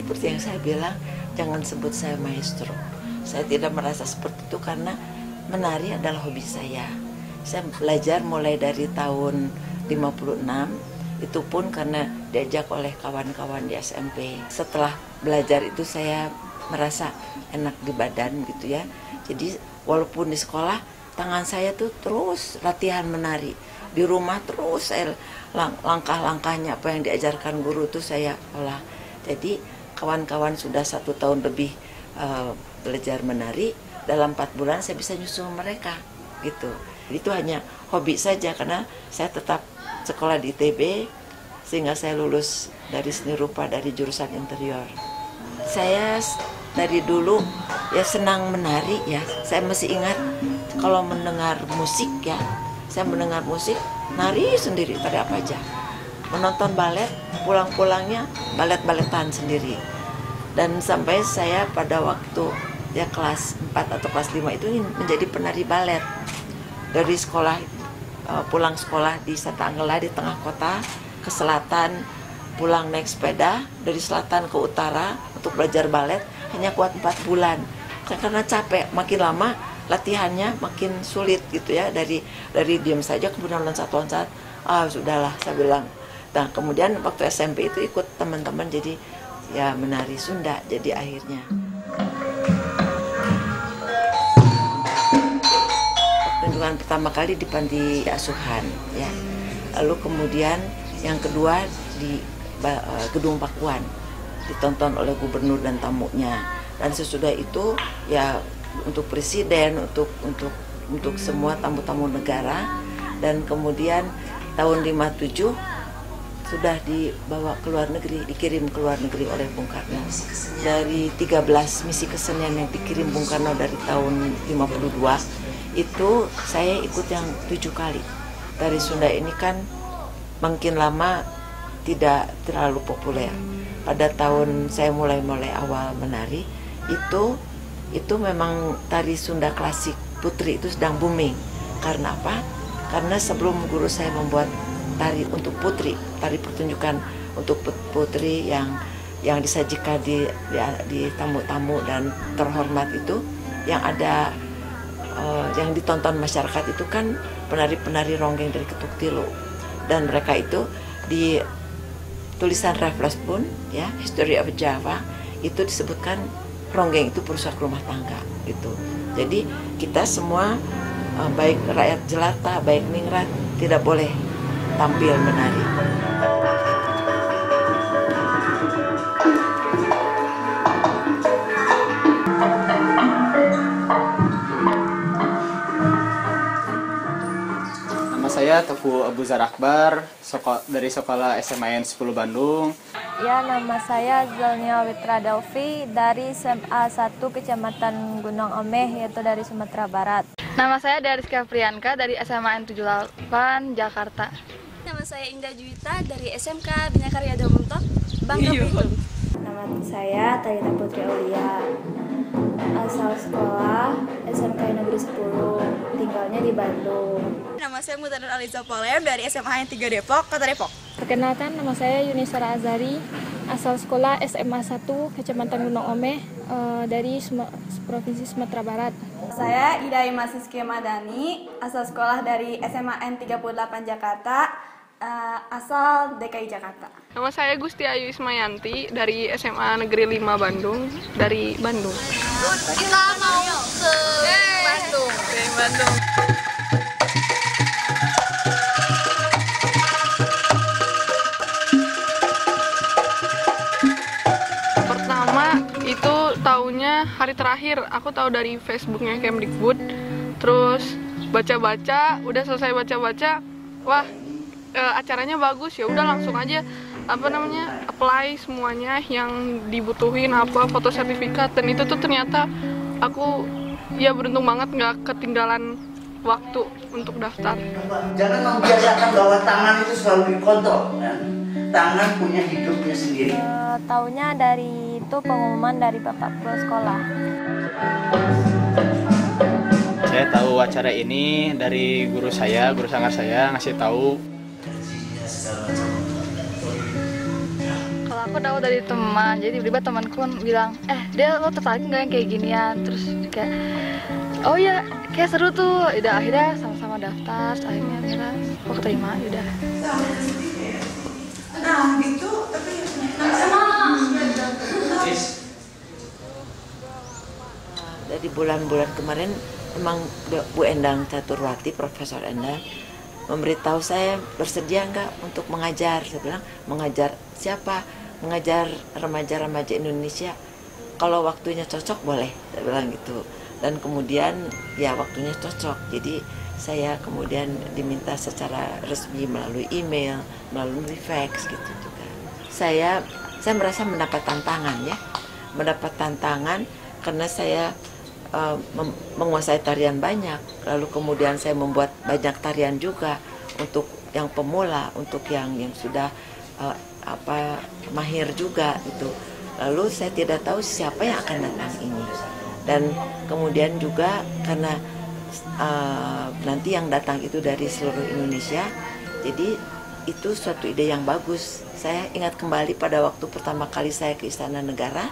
seperti yang saya bilang, jangan sebut saya maestro. Saya tidak merasa seperti itu karena menari adalah hobi saya. Saya belajar mulai dari tahun 56, itu pun karena diajak oleh kawan-kawan di SMP. Setelah belajar itu saya merasa enak di badan gitu ya. Jadi walaupun di sekolah, tangan saya tuh terus latihan menari. Di rumah terus saya langkah-langkahnya apa yang diajarkan guru itu saya olah. Jadi kawan-kawan sudah 1 tahun lebih belajar menari, dalam 4 bulan saya bisa nyusul mereka gitu. Itu hanya hobi saja karena saya tetap sekolah di ITB sehingga saya lulus dari seni rupa dari jurusan interior. Saya dari dulu ya senang menari ya. Saya masih ingat kalau mendengar musik ya, saya mendengar musik nari sendiri pada apa aja. Menonton balet, pulang-pulangnya balet-baletan sendiri. Dan sampai saya pada waktu ya kelas 4 atau kelas 5 itu menjadi penari balet. Dari sekolah, pulang sekolah di Santa Angela di tengah kota, ke selatan, pulang naik sepeda, dari selatan ke utara untuk belajar balet, hanya kuat 4 bulan. Karena capek, makin lama latihannya makin sulit gitu ya, dari diam saja kemudian loncat-loncat, sudahlah saya bilang. Nah kemudian waktu SMP itu ikut teman-teman jadi ya menari Sunda jadi akhirnya. Pertunjukan pertama kali di panti asuhan ya, lalu kemudian yang kedua di Gedung Pakuan ditonton oleh gubernur dan tamunya, dan sesudah itu ya untuk presiden, untuk semua tamu-tamu negara, dan kemudian tahun 57 sudah dibawa ke luar negeri, dikirim ke luar negeri oleh Bung Karno. Dari 13 misi kesenian yang dikirim Bung Karno dari tahun 52, itu saya ikut yang 7 kali. Dari Sunda ini kan makin lama tidak terlalu populer. Pada tahun saya mulai awal menari, itu memang tari Sunda klasik putri itu sedang booming. Karena apa? Karena sebelum guru saya membuat tari untuk putri, tari pertunjukan untuk putri yang disajikan di tamu-tamu dan terhormat itu, yang ada yang ditonton masyarakat itu kan penari-penari ronggeng dari Ketuk Tilu, dan mereka itu di tulisan Raffles pun ya, History of Java itu disebutkan ronggeng itu perusak rumah tangga gitu. Jadi kita semua baik rakyat jelata, baik ningrat tidak boleh tampil menari. Nama saya Teguh Abu Zar Akbar, dari sekolah SMAN 10 Bandung. Ya, nama saya Zalnia Witra Daufi dari SMA 1 Kecamatan Gunung Omeh, yaitu dari Sumatera Barat. Nama saya Dariska Priyanka dari SMAN 78 Jakarta. Nama saya Indah Juwita dari SMK Bina Karya Damuntok, Bangka Belitung. Nama saya Talita Putri Aulia, asal sekolah SMK Negeri 10, tinggalnya di Bandung. Nama saya Mutanur Aliza Polem dari SMA 3 Depok, Kota Depok. Perkenalkan, nama saya Yunisara Azari, asal sekolah SMA 1 Kecamatan Gunung Omeh, dari Provinsi Sumatera Barat. Saya Ida Imasiski Madani, asal sekolah dari SMA N38 Jakarta, asal DKI Jakarta. Nama saya Gusti Ayu Ismayanti dari SMA Negeri 5 Bandung, dari Bandung. Kita mau ke Bandung. Bandung. Pertama itu taunya hari terakhir, aku tahu dari Facebooknya Kemdikbud, terus baca-baca, udah selesai baca-baca, wah acaranya bagus, ya udah langsung aja apply semuanya yang dibutuhin, foto sertifikat, dan itu tuh ternyata aku ya beruntung banget nggak ketinggalan waktu untuk daftar. Jangan membiasakan bahwa tangan itu selalu dikontrol, ya. Tangan punya hidupnya sendiri. Taunya dari itu pengumuman dari Bapak Kepala Sekolah. Saya tahu acara ini dari guru sanggar saya ngasih tahu. Kalau aku aku tahu dari teman, jadi tiba-tiba temanku bilang, dia lo tertarik nggak yang kayak ginian? Terus kayak, oh ya, kayak seru tuh. Udah akhirnya sama-sama daftar, akhirnya aku keterima, udah. Nah gitu, tapi dari bulan-bulan kemarin memang Bu Endang Caturwati, Profesor Endang memberitahu saya bersedia enggak untuk mengajar. Saya bilang, mengajar siapa? Mengajar remaja-remaja Indonesia. Kalau waktunya cocok boleh, saya bilang gitu. Dan kemudian ya waktunya cocok. Jadi saya kemudian diminta secara resmi melalui email, melalui fax gitu juga. Saya merasa mendapat tantangan ya. Mendapat tantangan karena saya menguasai tarian banyak, lalu kemudian saya membuat banyak tarian juga untuk yang pemula, untuk yang sudah mahir juga itu. Lalu saya tidak tahu siapa yang akan datang ini, dan kemudian juga karena nanti yang datang itu dari seluruh Indonesia, jadi itu suatu ide yang bagus. Saya ingat kembali pada waktu pertama kali saya ke Istana Negara,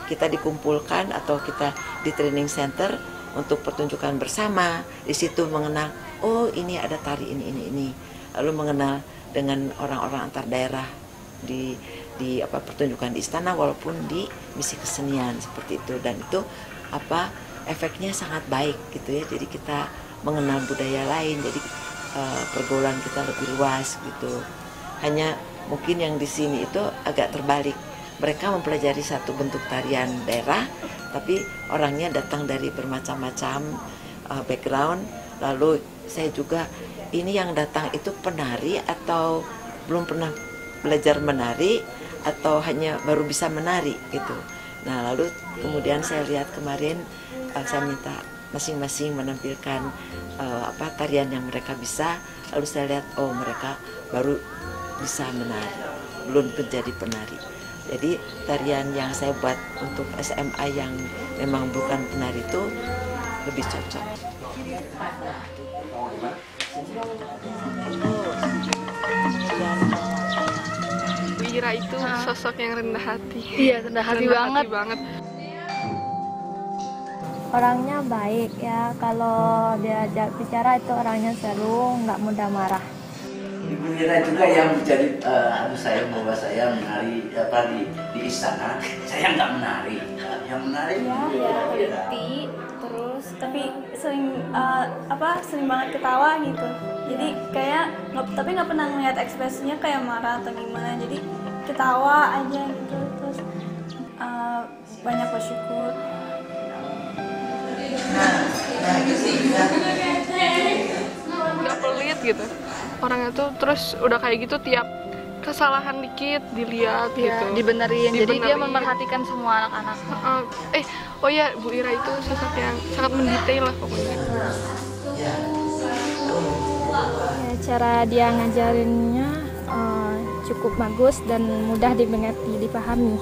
kita dikumpulkan atau kita di training center untuk pertunjukan bersama. Di situ mengenal, oh ini ada tari ini. Lalu mengenal dengan orang-orang antar daerah di pertunjukan di istana walaupun di misi kesenian seperti itu, dan itu efeknya sangat baik gitu ya. Jadi kita mengenal budaya lain, jadi pergaulan kita lebih luas gitu. Hanya mungkin yang di sini itu agak terbalik. Mereka mempelajari satu bentuk tarian daerah, tapi orangnya datang dari bermacam-macam background. Lalu saya juga, ini yang datang itu penari atau belum pernah belajar menari atau hanya baru bisa menari gitu. Nah lalu kemudian saya lihat kemarin, saya minta masing-masing menampilkan tarian yang mereka bisa. Lalu saya lihat, oh mereka baru bisa menari, belum menjadi penari. Jadi tarian yang saya buat untuk SMA yang memang bukan penari itu lebih cocok. Bu Ira itu sosok yang rendah hati. Iya, rendah hati banget. Orangnya baik ya, kalau diajak bicara itu orangnya seru, nggak mudah marah. Ibu Ira juga yang menjadi saya bahwa saya menari di istana. Saya nggak menari. Yang menari ya teliti, terus tapi sering banget ketawa gitu. Jadi kayak nggak pernah ngeliat ekspresinya kayak marah atau gimana. Jadi ketawa aja gitu, terus banyak bersyukur. Nggak pelit gitu orangnya tuh, terus udah kayak gitu tiap kesalahan dikit dilihat gitu, dibenerin. Jadi dia memperhatikan semua anak-anak. Oh ya, Bu Ira itu sosok yang sangat mendetail lah pokoknya. Ya, cara dia ngajarinnya cukup bagus dan mudah dimengerti, dipahami.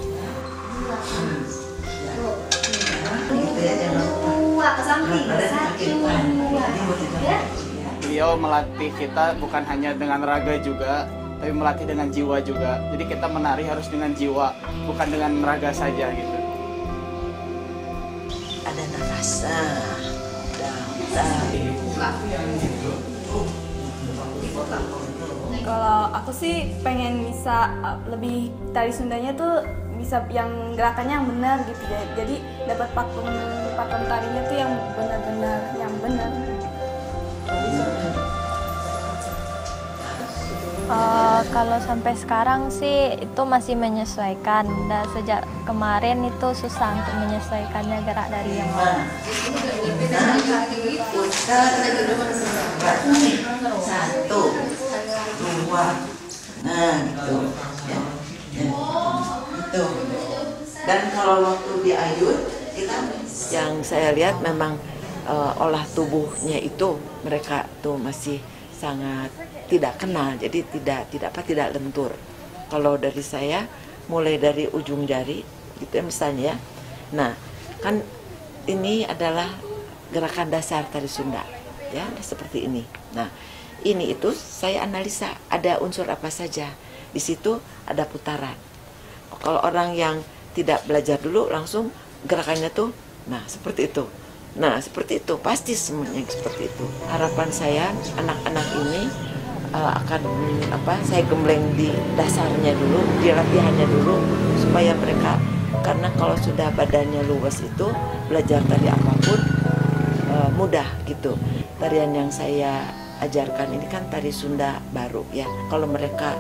Beliau melatih kita bukan hanya dengan raga juga, tapi melatih dengan jiwa juga. Jadi kita menari harus dengan jiwa, bukan dengan raga saja gitu. Ada nafas. Kalau aku sih pengen bisa lebih tari Sundanya tuh bisa yang gerakannya yang benar gitu ya. Jadi dapat pakem tarinya tuh yang benar-benar yang benar. Kalau sampai sekarang sih itu masih menyesuaikan. Dan sejak kemarin itu susah untuk menyesuaikannya gerak dari yang lain. Satu, dua, nah gitu. Ya. Itu. Dan kalau waktu diayun, kita yang saya lihat memang olah tubuhnya itu mereka tuh masih sangat tidak kenal, jadi tidak lentur. Kalau dari saya mulai dari ujung jari gitu ya misalnya ya. Nah, kan ini adalah gerakan dasar tari Sunda ya, seperti ini. Nah, ini itu saya analisa ada unsur apa saja. Di situ ada putaran. Kalau orang yang tidak belajar dulu langsung gerakannya tuh, nah seperti itu. Nah seperti itu, pasti semuanya seperti itu. Harapan saya anak-anak ini akan saya gembleng di dasarnya dulu, di latihannya dulu, supaya mereka, karena kalau sudah badannya luas itu belajar tari apapun mudah gitu. Tarian yang saya ajarkan ini kan tari Sunda baru ya. Kalau mereka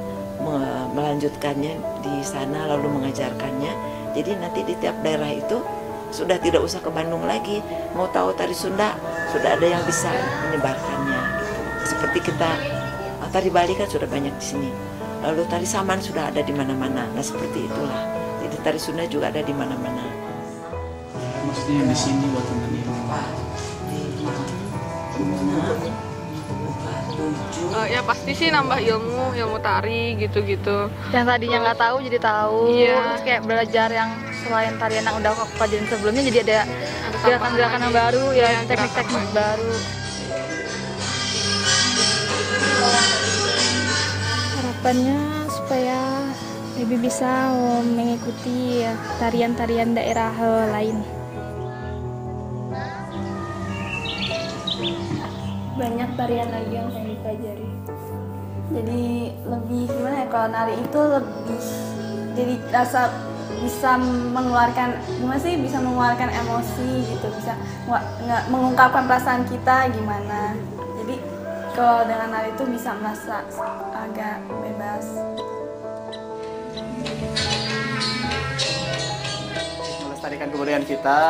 melanjutkannya di sana lalu mengajarkannya, jadi nanti di tiap daerah itu sudah tidak usah ke Bandung lagi. Mau tahu tari Sunda, sudah ada yang bisa menyebarkannya gitu. Seperti kita tari Bali kan sudah banyak di sini. Lalu tari Saman sudah ada di mana-mana. Nah seperti itulah. Jadi tari Sunda juga ada di mana-mana. Maksudnya yang di sini buat teman-teman. Ya pasti sih nambah ilmu tari gitu-gitu. Yang tadinya nggak tahu jadi tahu. Iya. Terus kayak belajar yang selain tarian yang udah aku pelajarin sebelumnya, jadi ada gerakan-gerakan yang baru, ya teknik-teknik baru. Harapannya supaya lebih bisa mengikuti tarian-tarian daerah lain. Banyak tarian lagi yang saya dipelajari. Jadi lebih gimana ya, kalau nari itu lebih jadi rasa bisa mengeluarkan bisa mengeluarkan emosi gitu, bisa mengungkapkan perasaan kita gimana. Jadi kalau dengan nari itu bisa merasa agak bebas. Melestarikan kebudayaan kita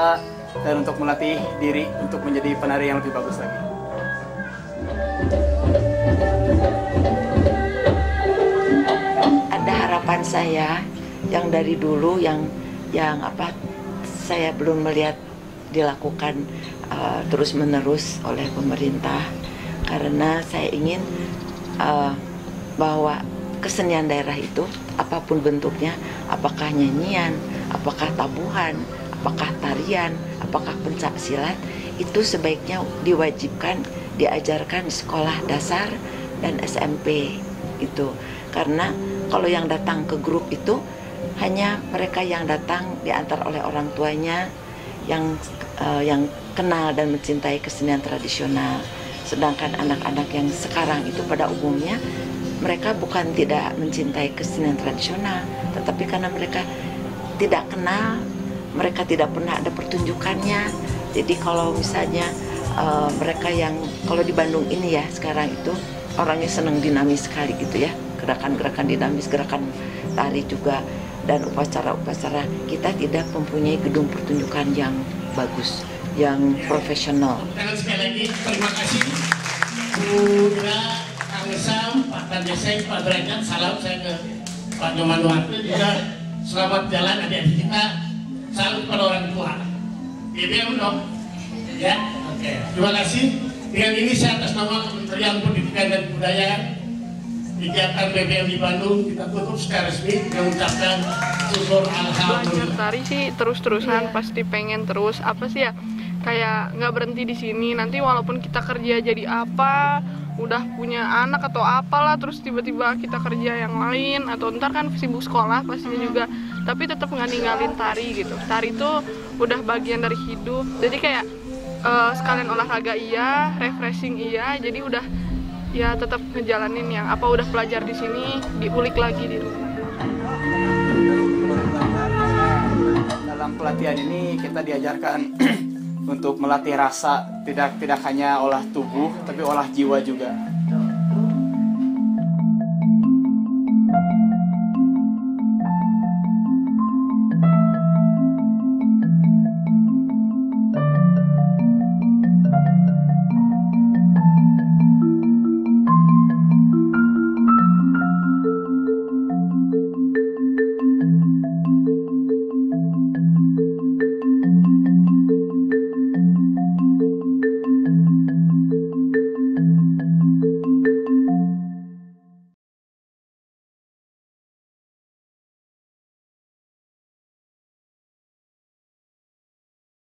dan untuk melatih diri untuk menjadi penari yang lebih bagus lagi. Ada harapan saya yang dari dulu yang saya belum melihat dilakukan terus-menerus oleh pemerintah, karena saya ingin bahwa kesenian daerah itu apapun bentuknya, apakah nyanyian, apakah tabuhan, apakah tarian, apakah pencak silat, itu sebaiknya diwajibkan diajarkan di sekolah dasar dan SMP itu. Karena kalau yang datang ke grup itu hanya mereka yang datang diantar oleh orang tuanya yang kenal dan mencintai kesenian tradisional. Sedangkan anak-anak yang sekarang itu pada umumnya mereka bukan tidak mencintai kesenian tradisional, tetapi karena mereka tidak kenal, mereka tidak pernah ada pertunjukannya. Jadi kalau misalnya mereka yang kalau di Bandung ini ya sekarang itu orangnya senang dinamis sekali gitu ya, gerakan-gerakan dinamis, gerakan tari juga, dan upacara-upacara kita tidak mempunyai gedung pertunjukan yang bagus, yang profesional. Sekali lagi terima kasih Bu Ira, Kang Sam, Pak Kandeseng, Pak Derajat, salam saya ke Pak Nyoman Duarte juga. Selamat jalan adik-adik kita, salam kepada orang tua. BBM dong, ya. Oke, terima kasih. Dengan ini saya atas nama Kementerian Pendidikan dan Kebudayaan kegiatan BBM di Bandung kita tutup secara resmi dengan mengucapkan syukur alhamdulillah. Belajar tari sih terus-terusan, pasti pengen terus kayak nggak berhenti di sini. Nanti walaupun kita kerja jadi apa, udah punya anak atau apalah, terus tiba-tiba kita kerja yang lain atau ntar kan sibuk sekolah pastinya juga, tapi tetap nggak ninggalin tari gitu. Tari itu udah bagian dari hidup, jadi kayak sekalian olahraga iya, refreshing iya, jadi udah ya tetap ngejalanin yang apa udah belajar di sini, diulik lagi di rumah. Dalam pelatihan ini kita diajarkan untuk melatih rasa, tidak hanya olah tubuh tapi olah jiwa juga.